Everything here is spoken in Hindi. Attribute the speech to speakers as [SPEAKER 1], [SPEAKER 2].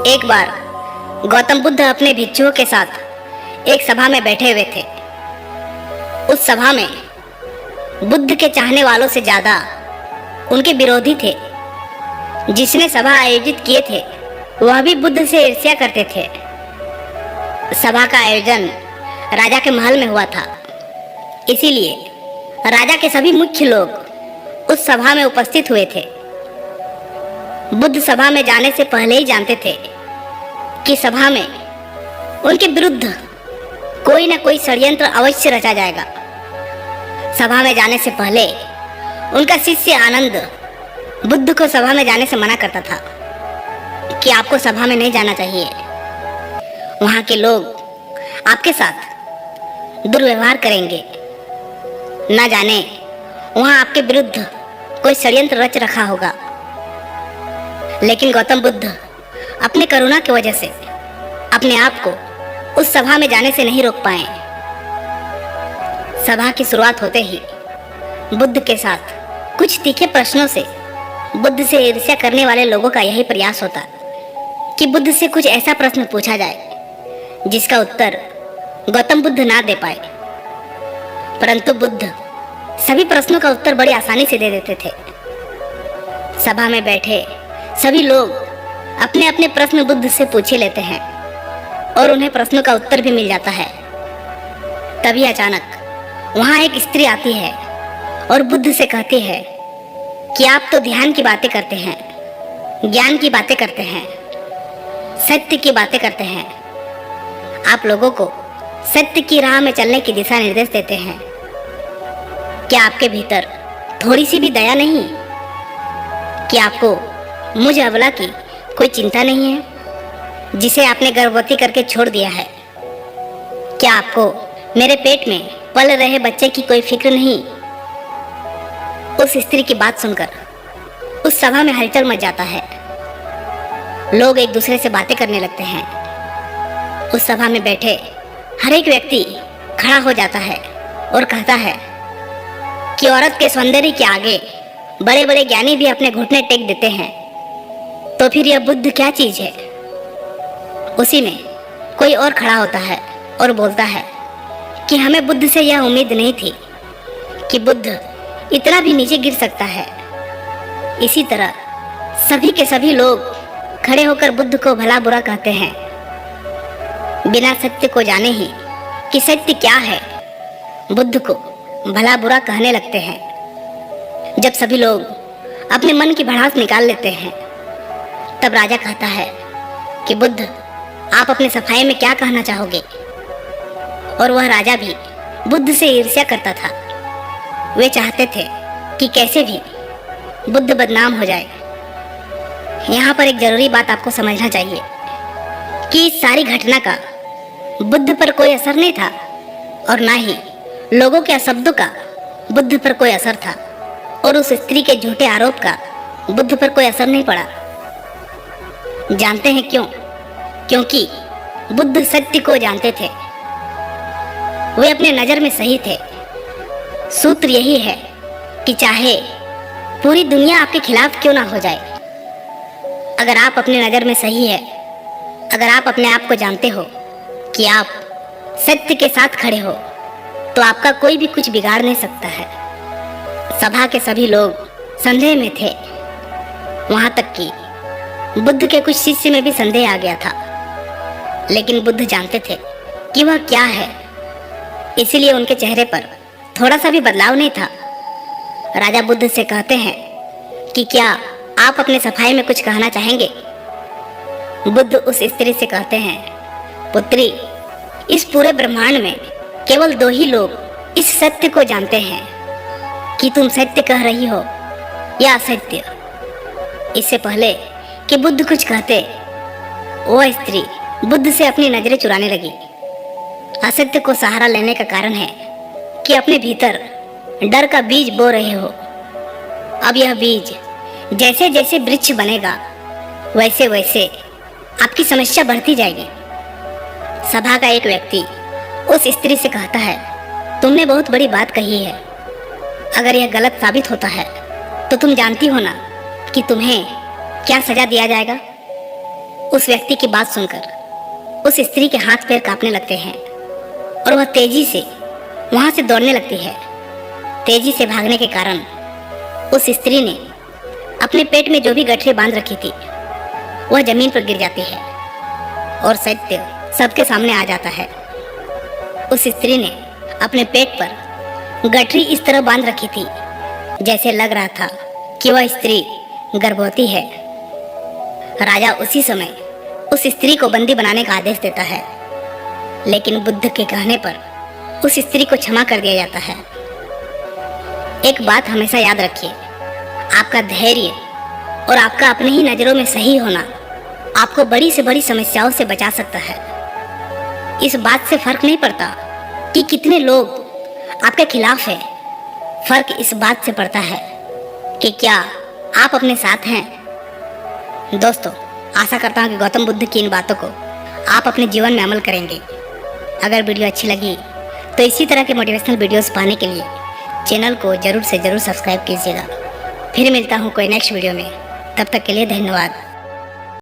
[SPEAKER 1] एक बार गौतम बुद्ध अपने भिक्षुओं के साथ एक सभा में बैठे हुए थे। उस सभा में बुद्ध के चाहने वालों से ज्यादा उनके विरोधी थे। जिसने सभा आयोजित किए थे वह भी बुद्ध से ईर्ष्या करते थे। सभा का आयोजन राजा के महल में हुआ था, इसीलिए राजा के सभी मुख्य लोग उस सभा में उपस्थित हुए थे। बुद्ध सभा में जाने से पहले ही जानते थे कि सभा में उनके विरुद्ध कोई न कोई षड्यंत्र अवश्य रचा जाएगा। सभा में जाने से पहले उनका शिष्य आनंद बुद्ध को सभा में जाने से मना करता था कि आपको सभा में नहीं जाना चाहिए, वहां के लोग आपके साथ दुर्व्यवहार करेंगे, न जाने वहां आपके विरुद्ध कोई षड्यंत्र रच रखा होगा। लेकिन गौतम बुद्ध अपने करुणा की वजह से अपने आप को उस सभा में जाने से नहीं रोक पाए। सभा की शुरुआत होते ही बुद्ध के साथ कुछ तीखे प्रश्नों से बुद्ध से ईर्ष्या करने वाले लोगों का यही प्रयास होता कि बुद्ध से कुछ ऐसा प्रश्न पूछा जाए जिसका उत्तर गौतम बुद्ध ना दे पाए। परंतु बुद्ध सभी प्रश्नों का उत्तर बड़ी आसानी से दे देते थे। सभा में बैठे सभी लोग अपने अपने प्रश्न बुद्ध से पूछ ही लेते हैं और उन्हें प्रश्नों का उत्तर भी मिल जाता है। तभी अचानक वहां एक स्त्री आती है और बुद्ध से कहती है कि आप तो ध्यान की बातें करते हैं, ज्ञान की बातें करते हैं, सत्य की बातें करते हैं। आप लोगों को सत्य की राह में चलने की दिशा निर्देश देते हैं। क्या आपके भीतर थोड़ी सी भी दया नहीं? कि आपको मुझ अबला की कोई चिंता नहीं है जिसे आपने गर्भवती करके छोड़ दिया है? क्या आपको मेरे पेट में पल रहे बच्चे की कोई फिक्र नहीं? उस स्त्री की बात सुनकर उस सभा में हलचल मच जाता है। लोग एक दूसरे से बातें करने लगते हैं। उस सभा में बैठे हर एक व्यक्ति खड़ा हो जाता है और कहता है कि औरत के सौंदर्य के आगे बड़े बड़े ज्ञानी भी अपने घुटने टेक देते हैं, तो फिर यह बुद्ध क्या चीज है? उसी में कोई और खड़ा होता है और बोलता है कि हमें बुद्ध से यह उम्मीद नहीं थी कि बुद्ध इतना भी नीचे गिर सकता है। इसी तरह सभी के सभी लोग खड़े होकर बुद्ध को भला बुरा कहते हैं, बिना सत्य को जाने ही कि सत्य क्या है बुद्ध को भला बुरा कहने लगते हैं। जब सभी लोग अपने मन की भड़ास निकाल लेते हैं तब राजा कहता है कि बुद्ध, आप अपने सफाई में क्या कहना चाहोगे? और वह राजा भी बुद्ध से ईर्ष्या करता था। वे चाहते थे कि कैसे भी बुद्ध बदनाम हो जाए। यहाँ पर एक जरूरी बात आपको समझना चाहिए कि इस सारी घटना का बुद्ध पर कोई असर नहीं था और ना ही लोगों के अशब्दों का बुद्ध पर कोई असर था, और उस स्त्री के झूठे आरोप का बुद्ध पर कोई असर नहीं पड़ा। जानते हैं क्यों? क्योंकि बुद्ध सत्य को जानते थे। वे अपने नजर में सही थे। सूत्र यही है कि चाहे पूरी दुनिया आपके खिलाफ क्यों ना हो जाए, अगर आप अपने नजर में सही है, अगर आप अपने आप को जानते हो कि आप सत्य के साथ खड़े हो, तो आपका कोई भी कुछ बिगाड़ नहीं सकता है। सभा के सभी लोग संदेह में थे। वहां तक कि बुद्ध के कुछ शिष्य में भी संदेह आ गया था। लेकिन बुद्ध जानते थे कि वह क्या है, इसीलिए उनके चेहरे पर थोड़ा सा भी बदलाव नहीं था। राजा बुद्ध से कहते हैं कि क्या आप अपने सफाई में कुछ कहना चाहेंगे? बुद्ध उस स्त्री से कहते हैं, पुत्री, इस पूरे ब्रह्मांड में केवल दो ही लोग इस सत्य को जानते हैं कि तुम सत्य कह रही हो या असत्य। इससे पहले कि बुद्ध कुछ कहते, वह स्त्री बुद्ध से अपनी नजरें चुराने लगी। असत्य को सहारा लेने का कारण है कि अपने भीतर डर का बीज बो रहे हो। अब यह बीज जैसे जैसे वृक्ष बनेगा वैसे वैसे आपकी समस्या बढ़ती जाएगी। सभा का एक व्यक्ति उस स्त्री से कहता है, तुमने बहुत बड़ी बात कही है। अगर यह गलत साबित होता है तो तुम जानती हो ना कि तुम्हें क्या सजा दिया जाएगा। उस व्यक्ति की बात सुनकर उस स्त्री के हाथ पैर कांपने लगते हैं और वह तेजी से वहां से दौड़ने लगती है। तेजी से भागने के कारण उस स्त्री ने अपने पेट में जो भी गठरी बांध रखी थी वह जमीन पर गिर जाती है और सत्य सबके सामने आ जाता है। उस स्त्री ने अपने पेट पर गठरी इस तरह बांध रखी थी जैसे लग रहा था कि वह स्त्री गर्भवती है। राजा उसी समय उस स्त्री को बंदी बनाने का आदेश देता है, लेकिन बुद्ध के कहने पर उस स्त्री को क्षमा कर दिया जाता है। एक बात हमेशा याद रखिए, आपका धैर्य और आपका अपने ही नजरों में सही होना आपको बड़ी से बड़ी समस्याओं से बचा सकता है। इस बात से फर्क नहीं पड़ता कि कितने लोग आपके खिलाफ है, फर्क इस बात से पड़ता है कि क्या आप अपने साथ हैं। दोस्तों, आशा करता हूँ कि गौतम बुद्ध की इन बातों को आप अपने जीवन में अमल करेंगे। अगर वीडियो अच्छी लगी तो इसी तरह के मोटिवेशनल वीडियोस पाने के लिए चैनल को जरूर से जरूर सब्सक्राइब कीजिएगा। फिर मिलता हूँ कोई नेक्स्ट वीडियो में, तब तक के लिए धन्यवाद।